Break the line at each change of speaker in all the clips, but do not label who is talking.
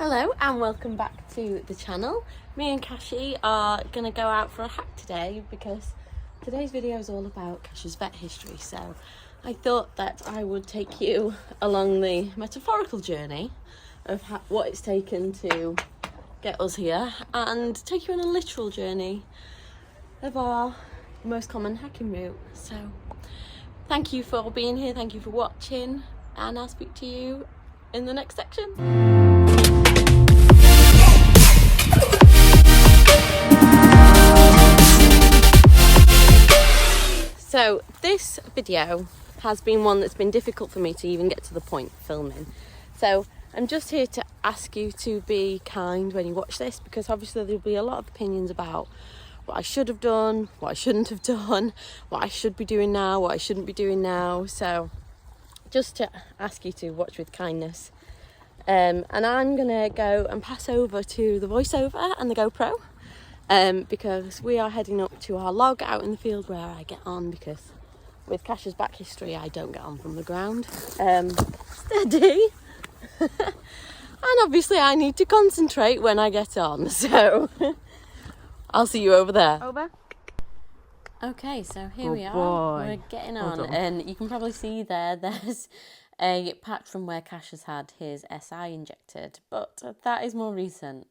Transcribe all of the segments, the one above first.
Hello and welcome back to the channel. Me and Kashi are going to go out for a hack today because today's video is all about Kashi's vet history. So I thought that I would take you along the metaphorical journey of what it's taken to get us here and take you on a literal journey of our most common hacking route. So thank you for being here, thank you for watching, and I'll speak to you in the next section. So this video has been one that's been difficult for me to even get to the point of filming. So I'm just here to ask you to be kind when you watch this, because obviously there'll be a lot of opinions about what I should have done, what I shouldn't have done, what I should be doing now, what I shouldn't be doing now. So just to ask you to watch with kindness. And I'm gonna go and pass over to the voiceover and the GoPro. Because we are heading up to our log out in the field where I get on, because with Kasha's back history I don't get on from the ground. Steady. And obviously I need to concentrate when I get on, so I'll see you over there.
Over.
Okay, so here we are. We're getting on, and you can probably see there's a patch from where Kash has had his SI injected, but that is more recent.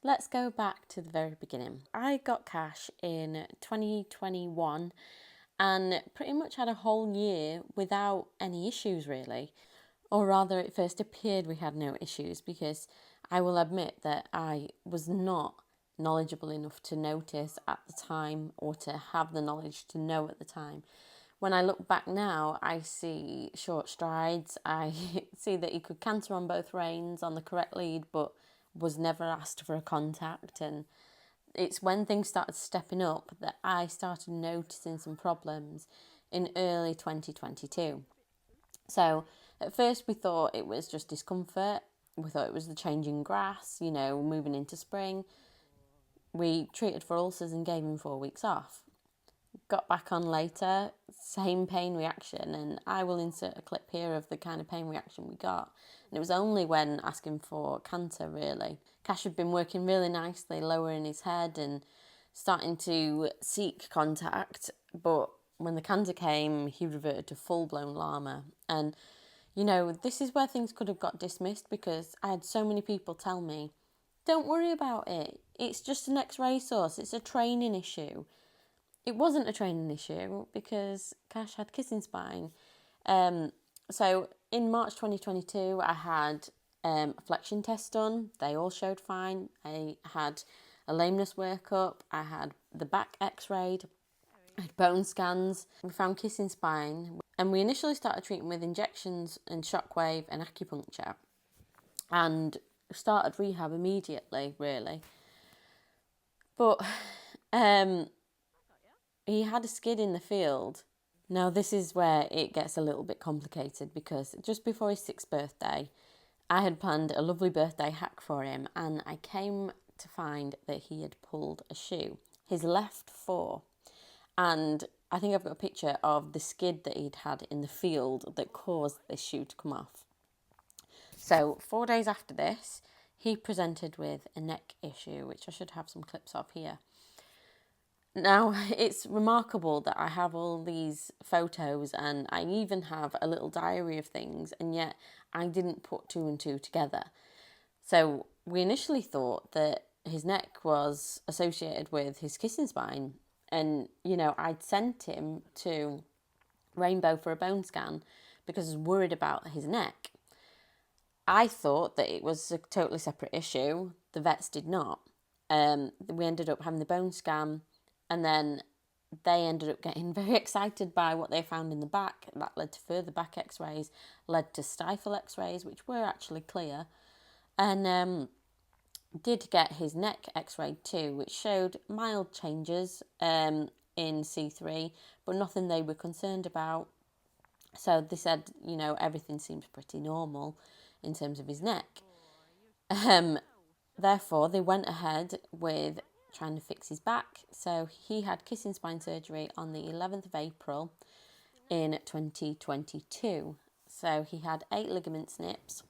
Let's go back to the very beginning. I got Kash in 2021 and pretty much had a whole year without any issues really. Or rather, it first appeared we had no issues, because I will admit that I was not knowledgeable enough to notice at the time, or to have the knowledge to know at the time. When I look back now, I see short strides. I see that he could canter on both reins on the correct lead, but was never asked for a contact. And it's when things started stepping up that I started noticing some problems in early 2022. So at first we thought it was just discomfort. We thought it was the changing grass, moving into spring. We treated for ulcers and gave him 4 weeks off. Got back on later, same pain reaction, and I will insert a clip here of the kind of pain reaction we got. And it was only when asking for canter, really. Kash had been working really nicely, lowering his head and starting to seek contact, but when the canter came, he reverted to full-blown llama. And, this is where things could have got dismissed, because I had so many people tell me, don't worry about it, it's just an ex-racehorse, it's a training issue. It wasn't a training issue, because Kash had kissing spine. So in March 2022, I had a flexion test done. They all showed fine. I had a lameness workup. I had the back x-rayed. I had bone scans. We found kissing spine. And we initially started treating with injections and shockwave and acupuncture. And started rehab immediately, really. But he had a skid in the field. Now this is where it gets a little bit complicated, because just before his 6th birthday, I had planned a lovely birthday hack for him, and I came to find that he had pulled a shoe, his left fore. And I think I've got a picture of the skid that he'd had in the field that caused this shoe to come off. So 4 days after this, he presented with a neck issue, which I should have some clips of here. Now, it's remarkable that I have all these photos and I even have a little diary of things, and yet I didn't put 2 and 2 together. So we initially thought that his neck was associated with his kissing spine, and, I'd sent him to Rainbow for a bone scan because I was worried about his neck. I thought that it was a totally separate issue. The vets did not. We ended up having the bone scan, and then they ended up getting very excited by what they found in the back. That led to further back x-rays, led to stifle x-rays, which were actually clear. And did get his neck x-rayed too, which showed mild changes in C3, but nothing they were concerned about. So they said, everything seems pretty normal in terms of his neck. Therefore, they went ahead with trying to fix his back. So he had kissing spine surgery on the 11th of April in 2022. So he had 8 ligament snips.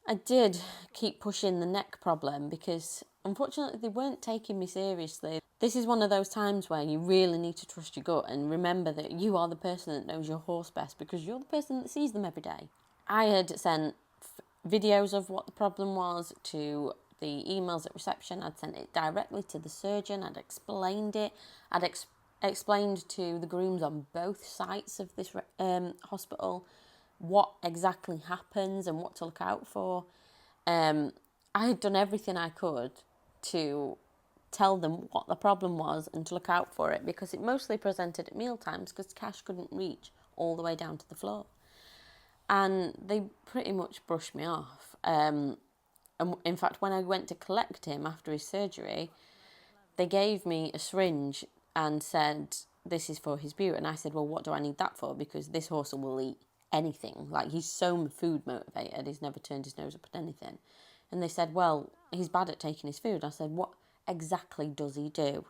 I did keep pushing the neck problem because unfortunately they weren't taking me seriously. This is one of those times where you really need to trust your gut and remember that you are the person that knows your horse best because you're the person that sees them every day. I had sent videos of what the problem was to the emails at reception. I'd sent it directly to the surgeon. I'd explained it. I'd explained to the grooms on both sites of this hospital what exactly happens and what to look out for. I had done everything I could to tell them what the problem was and to look out for it because it mostly presented at meal times because Cash couldn't reach all the way down to the floor. And they pretty much brushed me off. And in fact, when I went to collect him after his surgery, they gave me a syringe and said, this is for his bute. And I said, well, what do I need that for? Because this horse will eat anything. Like, he's so food motivated, he's never turned his nose up at anything. And they said, well, he's bad at taking his food. I said, what exactly does he do?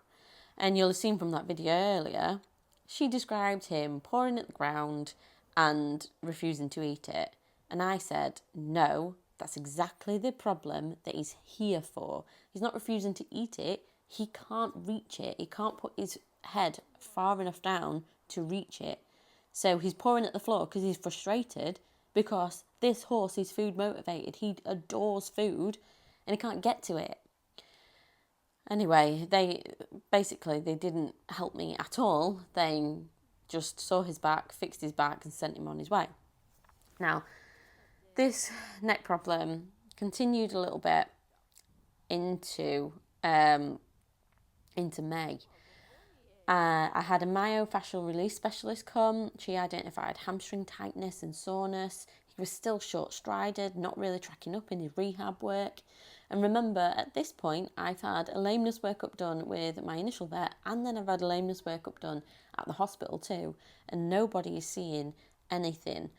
And you'll have seen from that video earlier, she described him pouring at the ground and refusing to eat it. And I said, no, that's exactly the problem that he's here for. He's not refusing to eat it. He can't reach it. He can't put his head far enough down to reach it. So he's pouring at the floor because he's frustrated because this horse is food motivated. He adores food and he can't get to it. Anyway, they didn't help me at all. They just saw his back, fixed his back and sent him on his way. Now, this neck problem continued a little bit into May. I had a myofascial release specialist come. She identified hamstring tightness and soreness. He was still short-strided, not really tracking up in his rehab work. And remember, at this point, I've had a lameness workup done with my initial vet, and then I've had a lameness workup done at the hospital too, and nobody is seeing anything.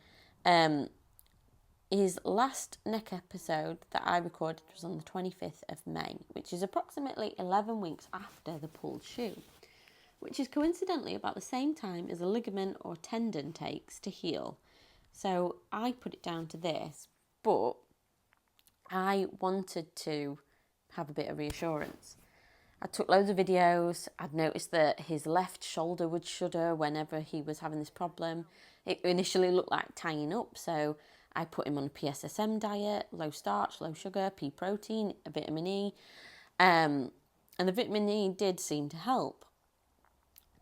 His last neck episode that I recorded was on the 25th of May, which is approximately 11 weeks after the pulled shoe, which is coincidentally about the same time as a ligament or tendon takes to heal. So I put it down to this, but I wanted to have a bit of reassurance. I took loads of videos. I'd noticed that his left shoulder would shudder whenever he was having this problem. It initially looked like tying up, so I put him on a PSSM diet, low starch, low sugar, pea protein, a vitamin E. And the vitamin E did seem to help.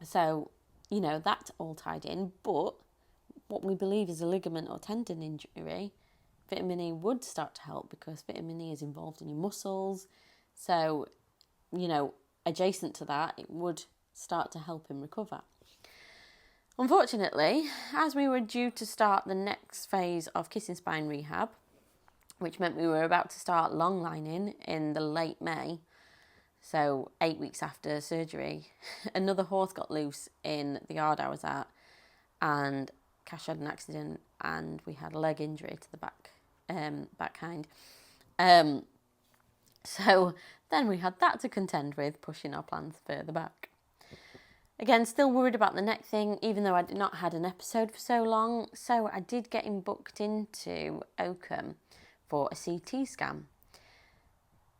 So, that all tied in. But what we believe is a ligament or tendon injury, vitamin E would start to help because vitamin E is involved in your muscles. So, adjacent to that, it would start to help him recover. Unfortunately, as we were due to start the next phase of kissing spine rehab, which meant we were about to start long lining in the late May, so 8 weeks after surgery, another horse got loose in the yard I was at, and Cash had an accident, and we had a leg injury to the back hind. So then we had that to contend with, pushing our plans further back. Again, still worried about the neck thing, even though I did not had an episode for so long. So I did get him booked into Oakham for a CT scan.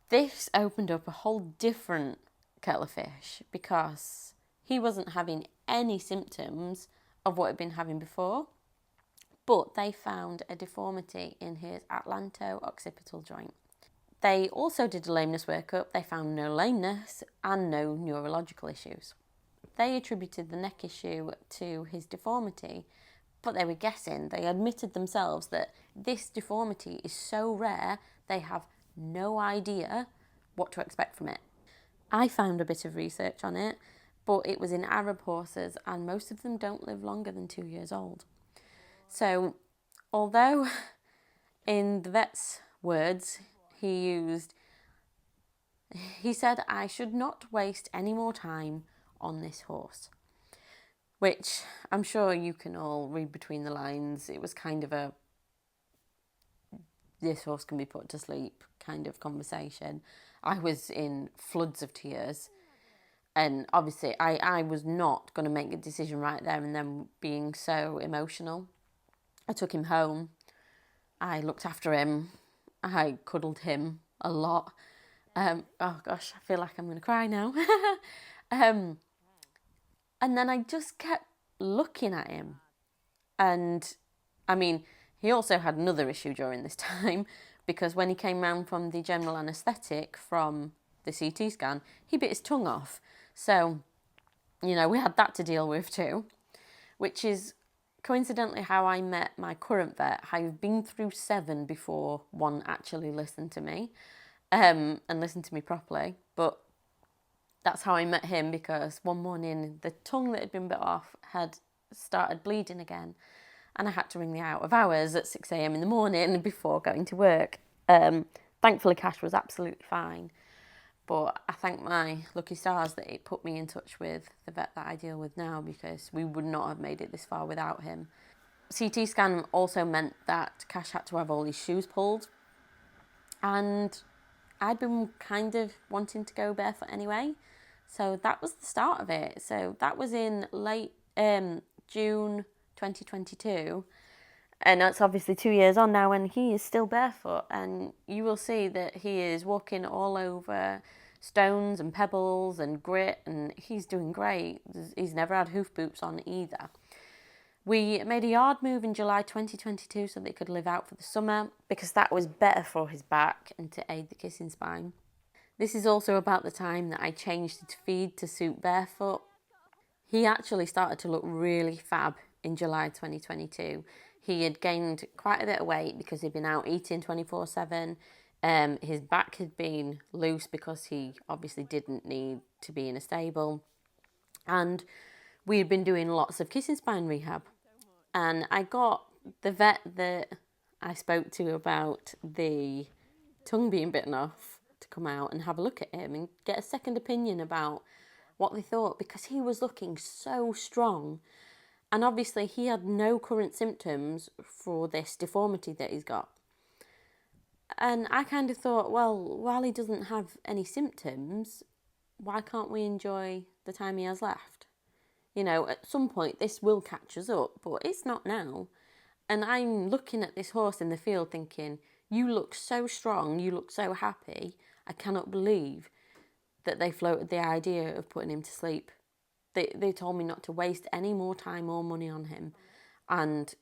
This opened up a whole different kettle of fish because he wasn't having any symptoms of what he'd been having before, but they found a deformity in his atlanto-occipital joint. They also did a lameness workup. They found no lameness and no neurological issues. They attributed the neck issue to his deformity, but they were guessing. They admitted themselves that this deformity is so rare, they have no idea what to expect from it. I found a bit of research on it, but it was in Arab horses, and most of them don't live longer than 2 years old. So, although in the vet's words, he said, I should not waste any more time on this horse, which I'm sure you can all read between the lines. It was kind of a this horse can be put to sleep kind of conversation. I was in floods of tears, and obviously I was not going to make a decision right there and then, being so emotional. I took him home, I looked after him, I cuddled him a lot. Oh gosh, I feel like I'm going to cry now. And then I just kept looking at him. And I mean, he also had another issue during this time, because when he came round from the general anaesthetic from the CT scan, he bit his tongue off. So, we had that to deal with too, which is coincidentally how I met my current vet. I've been through 7 before one actually listened to me, and listened to me properly. But that's how I met him, because one morning the tongue that had been bit off had started bleeding again, and I had to ring the out of hours at 6 a.m. in the morning before going to work. Thankfully, Cash was absolutely fine, but I thank my lucky stars that it put me in touch with the vet that I deal with now, because we would not have made it this far without him. CT scan also meant that Cash had to have all his shoes pulled, and I'd been kind of wanting to go barefoot anyway, so that was the start of it. So that was in late June 2022, and that's obviously 2 years on now, and he is still barefoot, and you will see that he is walking all over stones and pebbles and grit, and he's doing great. He's never had hoof boots on either. We made a yard move in July 2022 so they could live out for the summer, because that was better for his back and to aid the kissing spine. This is also about the time that I changed his feed to suit barefoot. He actually started to look really fab in July 2022. He had gained quite a bit of weight because he'd been out eating 24/7. His back had been loose because he obviously didn't need to be in a stable. And we had been doing lots of kissing spine rehab. And I got the vet that I spoke to about the tongue being bitten off to come out and have a look at him and get a second opinion about what they thought, because he was looking so strong. And obviously he had no current symptoms for this deformity that he's got. And I kind of thought, well, while he doesn't have any symptoms, why can't we enjoy the time he has left? At some point this will catch us up, but it's not now. And I'm looking at this horse in the field thinking, you look so strong, you look so happy. I cannot believe that they floated the idea of putting him to sleep. They told me not to waste any more time or money on him. And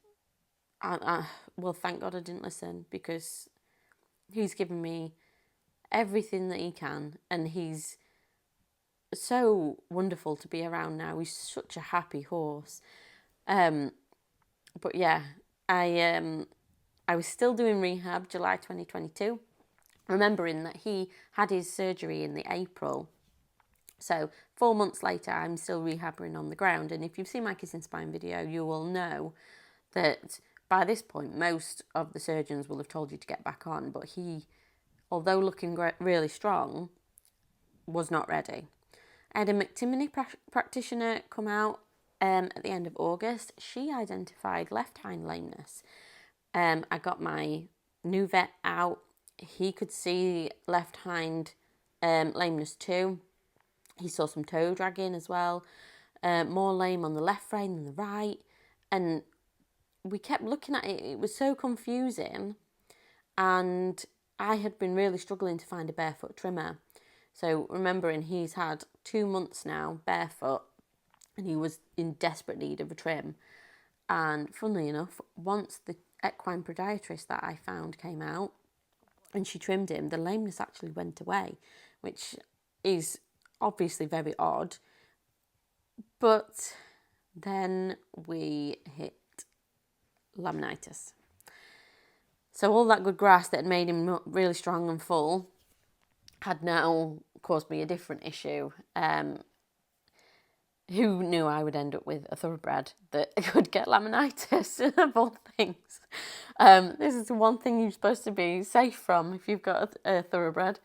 well, thank God I didn't listen, because he's given me everything that he can, and he's so wonderful to be around now. He's such a happy horse. But yeah, I was still doing rehab July 2022, remembering that he had his surgery in the April. So 4 months later, I'm still rehabbing on the ground. And if you've seen my kissing spine video, you will know that by this point, most of the surgeons will have told you to get back on. But he, although looking really strong, was not ready. I had a McTimoney practitioner come out at the end of August. She identified left hind lameness. I got my new vet out. He could see left hind lameness too. He saw some toe dragging as well. More lame on the left frame than the right. And we kept looking at it. It was so confusing. And I had been really struggling to find a barefoot trimmer. So remembering he's had 2 months now barefoot, and he was in desperate need of a trim. And funnily enough, once the equine podiatrist that I found came out and she trimmed him, the lameness actually went away, which is obviously very odd. But then we hit laminitis. So all that good grass that had made him really strong and full had now caused me a different issue. Who knew I would end up with a thoroughbred that could get laminitis, of all things. This is one thing you're supposed to be safe from if you've got a thoroughbred.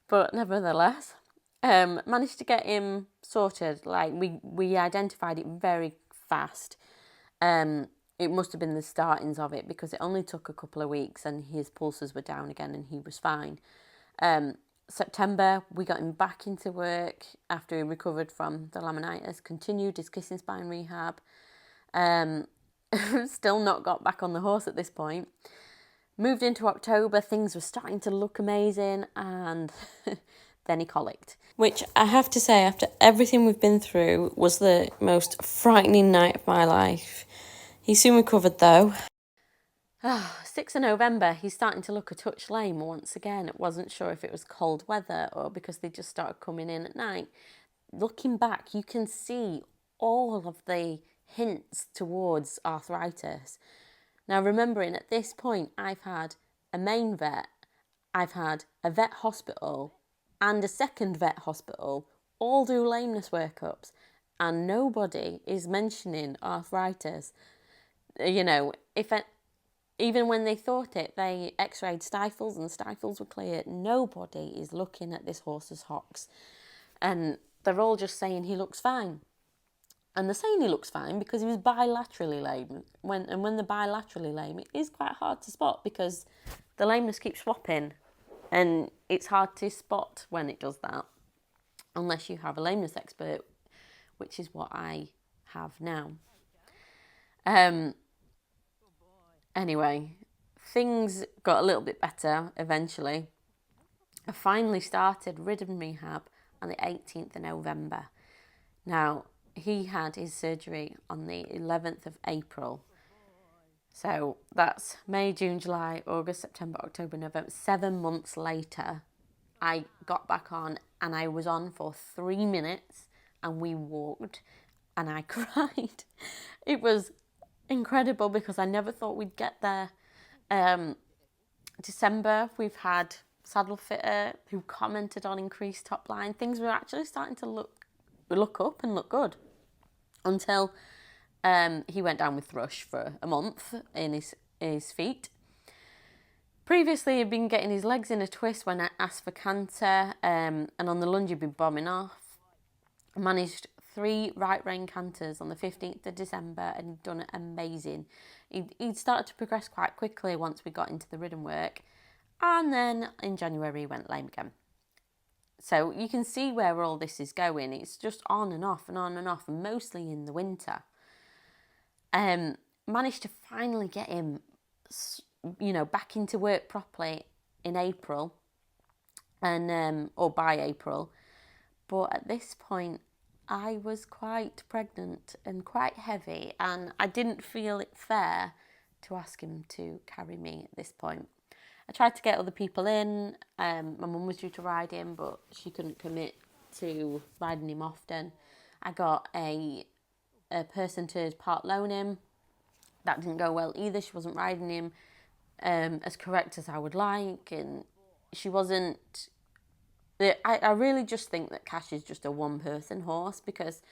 But nevertheless, managed to get him sorted. Like, we identified it very fast. It must have been the startings of it, because it only took a couple of weeks and his pulses were down again and he was fine. September, we got him back into work after he recovered from the laminitis, continued his kissing spine rehab. Still not got back on the horse at this point. Moved into October, things were starting to look amazing, and then he colicked. Which I have to say, after everything we've been through, was the most frightening night of my life. He soon recovered though. 6th of November, he's starting to look a touch lame once again. It wasn't sure if it was cold weather or because they just started coming in at night. Looking back, you can see all of the hints towards arthritis. Now, remembering at this point, I've had a main vet, I've had a vet hospital and a second vet hospital all do lameness workups, and nobody is mentioning arthritis. You know, even when they thought it, they x-rayed stifles and stifles were clear. Nobody is looking at this horse's hocks, and they're all just saying he looks fine. And they're saying he looks fine because he was bilaterally lame. When they're bilaterally lame, it is quite hard to spot because the lameness keeps swapping, and it's hard to spot when it does that unless you have a lameness expert, which is what I have now. Anyway, things got a little bit better eventually. I finally started ridden rehab on the 18th of November. Now, he had his surgery on the 11th of April. So that's May, June, July, August, September, October, November. 7 months later, I got back on, and I was on for 3 minutes, and we walked, and I cried. It was incredible because I never thought we'd get there. December, we've had saddle fitter who commented on increased top line. Things were actually starting to look up and look good until he went down with thrush for a month in his feet. Previously, he'd been getting his legs in a twist when I asked for canter, and on the lunge he'd been bombing off. I managed 3 right rein canters on the 15th of December, and he'd done it amazing. He'd started to progress quite quickly once we got into the ridden work, and then in January he went lame again. So you can see where all this is going. It's just on and off and on and off, and mostly in the winter. Managed to finally get him, back into work properly in April, and or by April. But at this point, I was quite pregnant and quite heavy, and I didn't feel it fair to ask him to carry me at this point. I tried to get other people in. My mum was due to ride him, but she couldn't commit to riding him often. I got a person to part loan him. That didn't go well either. She wasn't riding him as correct as I would like, and she wasn't. I really just think that Cash is just a one-person horse, because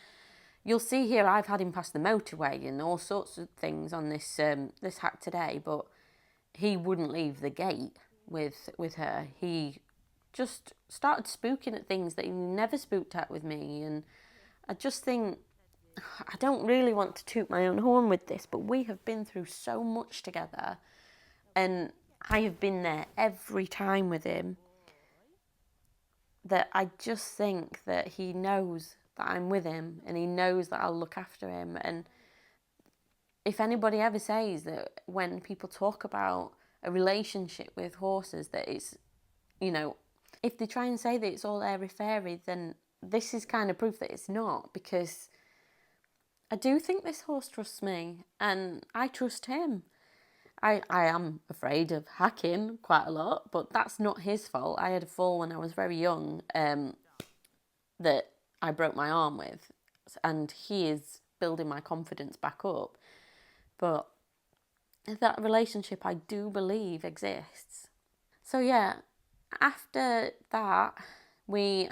you'll see here I've had him past the motorway and all sorts of things on this hack today, but he wouldn't leave the gate with her. He just started spooking at things that he never spooked at with me, and I just think, I don't really want to toot my own horn with this, but we have been through so much together, and I have been there every time with him, that I just think that he knows that I'm with him, and he knows that I'll look after him. And if anybody ever says that when people talk about a relationship with horses that it's, if they try and say that it's all airy-fairy, then this is kind of proof that it's not, because I do think this horse trusts me, and I trust him. I am afraid of hacking quite a lot, but that's not his fault. I had a fall when I was very young that I broke my arm with, and he is building my confidence back up. But that relationship, I do believe, exists. So yeah, after that, we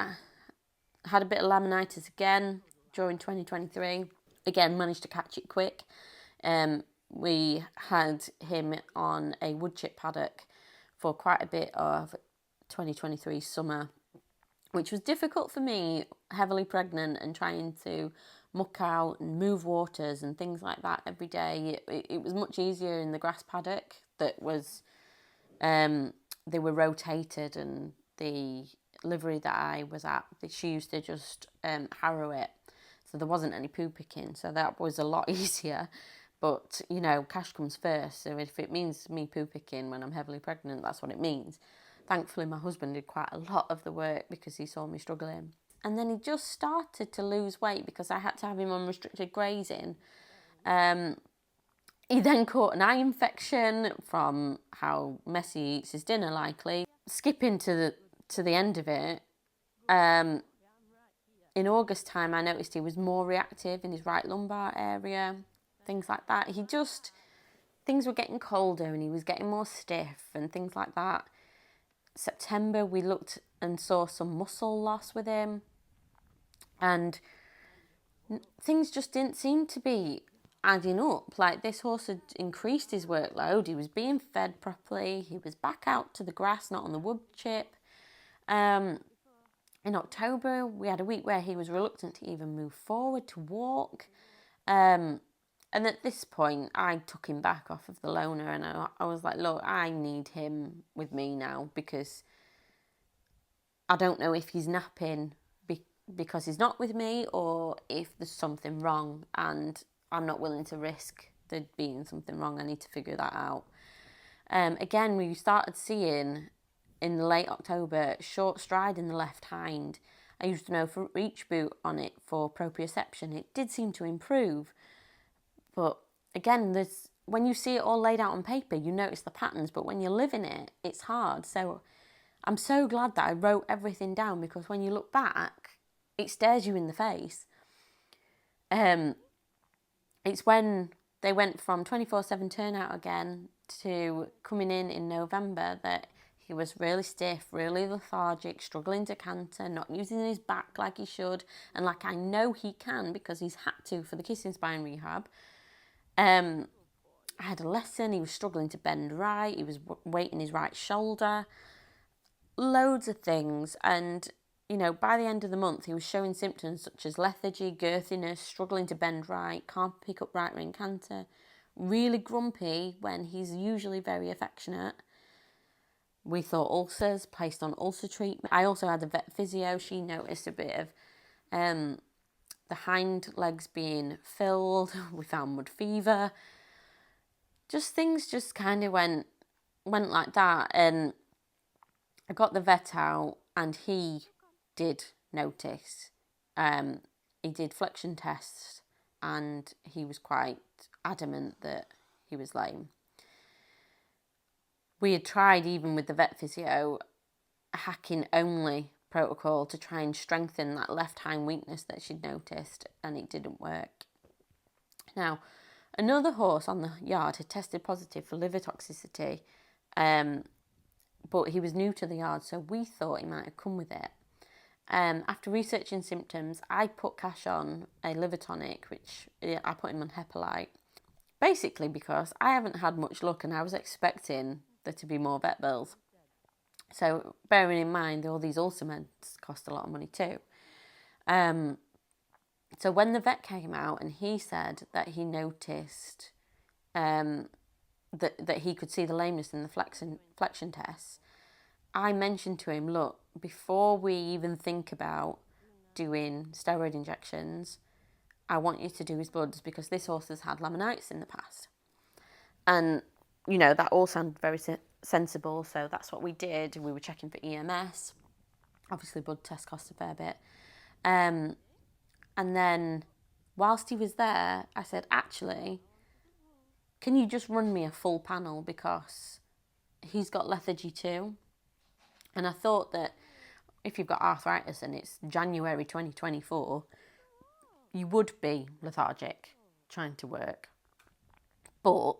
had a bit of laminitis again during 2023. Again, managed to catch it quick. We had him on a wood chip paddock for quite a bit of 2023 summer, which was difficult for me, heavily pregnant and trying to muck out and move waters and things like that every day. It was much easier in the grass paddock that was, they were rotated, and the livery that I was at, she used to just harrow it. So there wasn't any poo picking, so that was a lot easier. But, cash comes first. So if it means me poo picking when I'm heavily pregnant, that's what it means. Thankfully, my husband did quite a lot of the work because he saw me struggling. And then he just started to lose weight because I had to have him on restricted grazing. He then caught an eye infection from how messy he eats his dinner, likely. Skipping to the end of it, in August time, I noticed he was more reactive in his right lumbar area, things like that. Things were getting colder and he was getting more stiff and things like that. September, we looked and saw some muscle loss with him, and things just didn't seem to be adding up. Like, this horse had increased his workload, he was being fed properly, he was back out to the grass, not on the wood chip. In October, we had a week where he was reluctant to even move forward to walk. And at this point, I took him back off of the loaner, and I was like, look, I need him with me now, because I don't know if he's napping because he's not with me, or if there's something wrong, and I'm not willing to risk there being something wrong. I need to figure that out. Again, we started seeing in late October short stride in the left hind. I used to know for each boot on it for proprioception. It did seem to improve. But again, when you see it all laid out on paper, you notice the patterns. But when you live in it, it's hard. So I'm so glad that I wrote everything down, because when you look back, it stares you in the face. It's when they went from 24/7 turnout again to coming in November that he was really stiff, really lethargic, struggling to canter, not using his back like he should, and like I know he can because he's had to for the kissing spine rehab. I had a lesson, he was struggling to bend right, he was weighting his right shoulder, loads of things. And, by the end of the month, he was showing symptoms such as lethargy, girthiness, struggling to bend right, can't pick up right rein canter, really grumpy when he's usually very affectionate. We thought ulcers, placed on ulcer treatment. I also had a vet physio. She noticed a bit of the hind legs being filled. We found mud fever. Things just kind of went like that. And I got the vet out, and he did notice. He did flexion tests, and he was quite adamant that he was lame. We had tried, even with the vet physio, hacking only protocol to try and strengthen that left hind weakness that she'd noticed, and it didn't work. Now, another horse on the yard had tested positive for liver toxicity, but he was new to the yard, so we thought he might have come with it. After researching symptoms, I put Cash on a liver tonic, which I put him on Hepalite, basically because I haven't had much luck and I was expecting there to be more vet bills. So bearing in mind all these ulcer meds cost a lot of money too. So when the vet came out and he said that he noticed that he could see the lameness in the flexion tests, I mentioned to him, look, before we even think about doing steroid injections, I want you to do his bloods, because this horse has had laminitis in the past. And, that all sounded very sensible, so that's what we did. We were checking for EMS. Obviously, blood test costs a fair bit. And then, whilst he was there, I said, actually, can you just run me a full panel, because he's got lethargy too. And I thought that if you've got arthritis and it's January 2024, you would be lethargic trying to work. But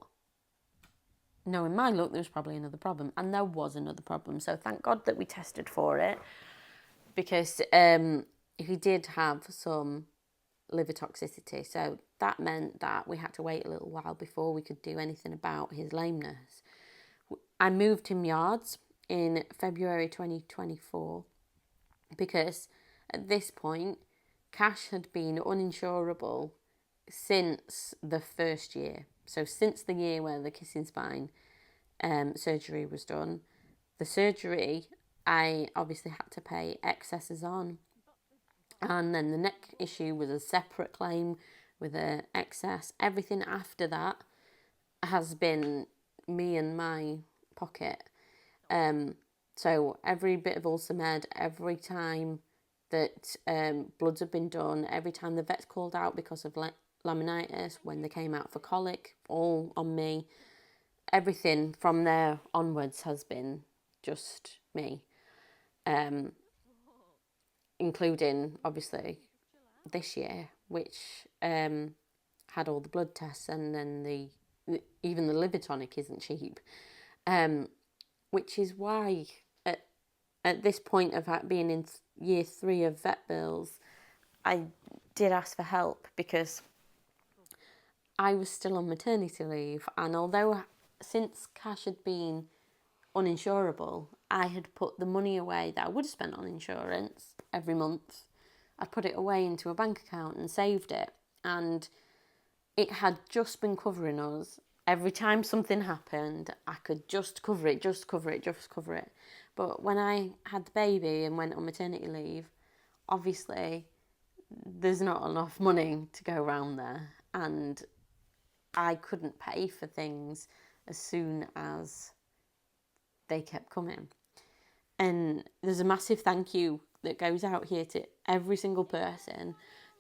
knowing my luck, there was probably another problem. And there was another problem. So thank God that we tested for it, because he did have some liver toxicity. So that meant that we had to wait a little while before we could do anything about his lameness. I moved him yards in February 2024, because at this point, Cash had been uninsurable since the first year. So since the year where the kissing spine surgery was done, the surgery, I obviously had to pay excesses on. And then the neck issue was a separate claim, with an excess. Everything after that has been me and my pocket. So every bit of ulcer med, every time that bloods have been done, every time the vet's called out because of laminitis, when they came out for colic, all on me. Everything from there onwards has been just me, including obviously this year, which had all the blood tests, and then even the liver tonic isn't cheap, which is why at this point of being in year 3 of vet bills, I did ask for help because I was still on maternity leave, and although since Cash had been uninsurable, I had put the money away that I would have spent on insurance every month. I put it away into a bank account and saved it, and it had just been covering us. Every time something happened, I could just cover it. But when I had the baby and went on maternity leave, obviously there's not enough money to go around there, and I couldn't pay for things as soon as they kept coming. And there's a massive thank you that goes out here to every single person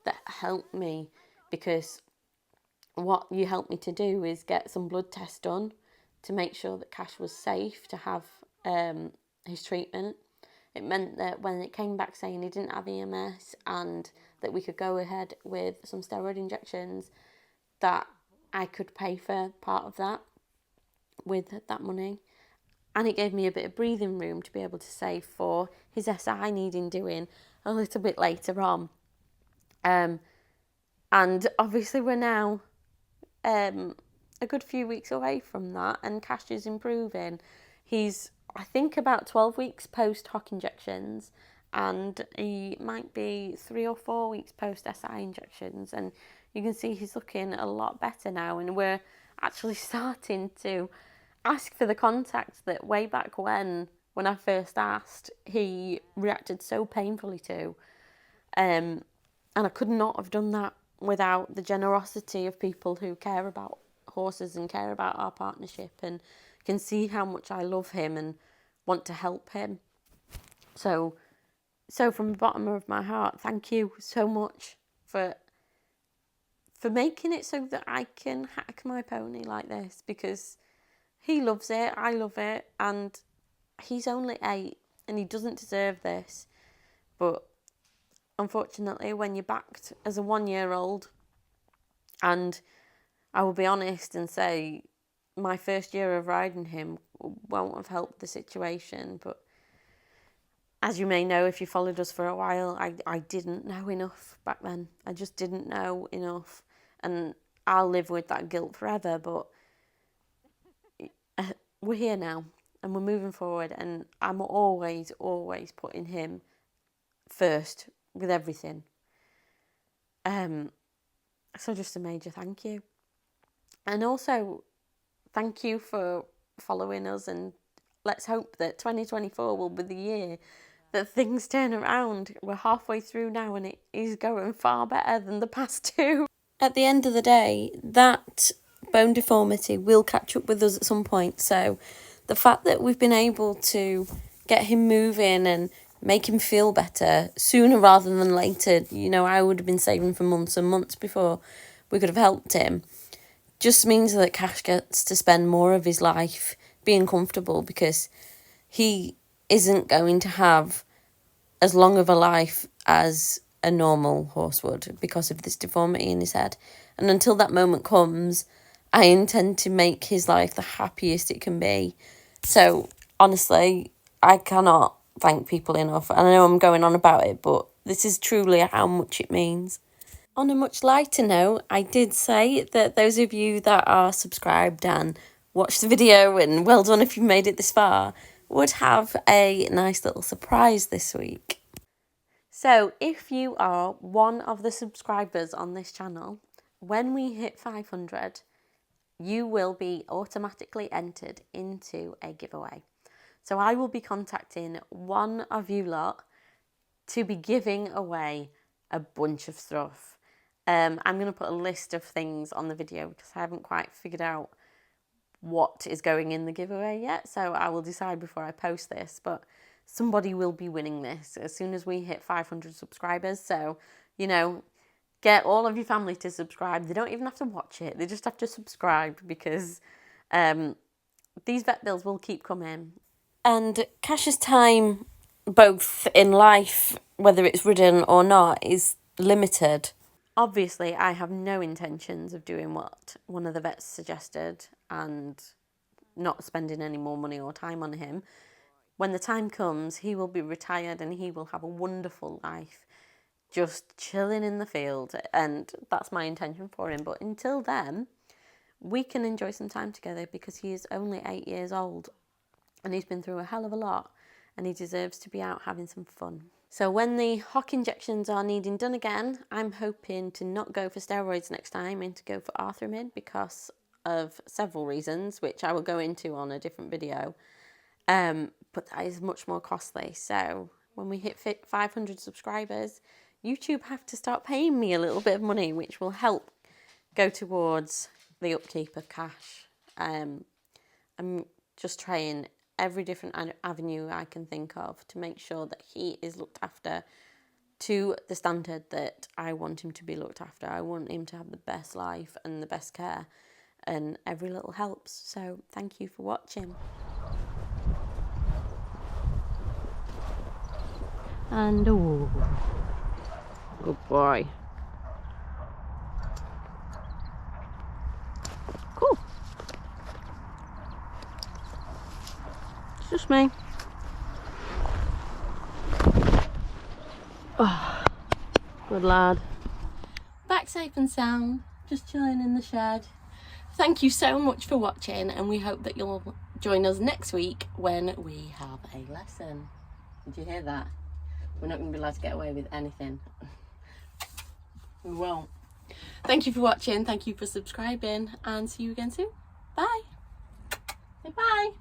that helped me, because what you helped me to do is get some blood tests done to make sure that Cash was safe to have his treatment. It meant that when it came back saying he didn't have EMS and that we could go ahead with some steroid injections, that I could pay for part of that with that money. And it gave me a bit of breathing room to be able to save for his SI needing doing a little bit later on. And obviously we're now a good few weeks away from that, and Cash is improving. He's, I think, about 12 weeks post hock injections, and he might be 3 or 4 weeks post SI injections, and you can see he's looking a lot better now, and we're actually starting to ask for the contact that way back when I first asked, he reacted so painfully to. And I could not have done that without the generosity of people who care about horses and care about our partnership and can see how much I love him and want to help him. So from the bottom of my heart, thank you so much for making it so that I can hack my pony like this, because he loves it, I love it, and he's only 8 and he doesn't deserve this. But unfortunately, when you're backed as a 1-year-old, and I will be honest and say my first year of riding him won't have helped the situation, but as you may know if you followed us for a while, I didn't know enough back then. I just didn't know enough, and I'll live with that guilt forever, but we're here now and we're moving forward, and I'm always putting him first with everything. So just a major thank you. And also thank you for following us, and let's hope that 2024 will be the year that things turn around. We're halfway through now and it is going far better than the past 2. At the end of the day, that bone deformity will catch up with us at some point. So the fact that we've been able to get him moving and make him feel better sooner rather than later, I would have been saving for months and months before we could have helped him, just means that Cash gets to spend more of his life being comfortable, because he isn't going to have as long of a life as a normal horse would because of this deformity in his head. And until that moment comes, I intend to make his life the happiest it can be. So honestly, I cannot thank people enough. And I know I'm going on about it, but this is truly how much it means. On a much lighter note, I did say that those of you that are subscribed and watched the video, and well done if you made it this far, would have a nice little surprise this week. So if you are one of the subscribers on this channel, when we hit 500, you will be automatically entered into a giveaway. So I will be contacting one of you lot to be giving away a bunch of stuff. I'm going to put a list of things on the video because I haven't quite figured out what is going in the giveaway yet. So I will decide before I post this, but somebody will be winning this as soon as we hit 500 subscribers. So, you know, get all of your family to subscribe. They don't even have to watch it. They just have to subscribe because these vet bills will keep coming. And Cash's time, both in life, whether it's ridden or not, is limited. Obviously, I have no intentions of doing what one of the vets suggested and not spending any more money or time on him. When the time comes, he will be retired and he will have a wonderful life, just chilling in the field, and that's my intention for him. But until then, we can enjoy some time together because he is only 8 years old and he's been through a hell of a lot and he deserves to be out having some fun. So when the hock injections are needing done again, I'm hoping to not go for steroids next time and to go for arthromid because of several reasons, which I will go into on a different video. But that is much more costly. So when we hit 500 subscribers, YouTube have to start paying me a little bit of money, which will help go towards the upkeep of Cash. I'm just trying every different avenue I can think of to make sure that he is looked after to the standard that I want him to be looked after. I want him to have the best life and the best care, and every little helps. So thank you for watching. And oh, good boy. Cool. It's just me. Oh, good lad. Back safe and sound, just chilling in the shed. Thank you so much for watching, and we hope that you'll join us next week when we have a lesson. Did you hear that? We're not going to be allowed to get away with anything. We won't. Thank you for watching, thank you for subscribing, and see you again soon. Bye. Say bye.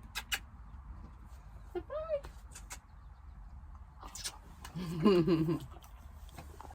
Say bye.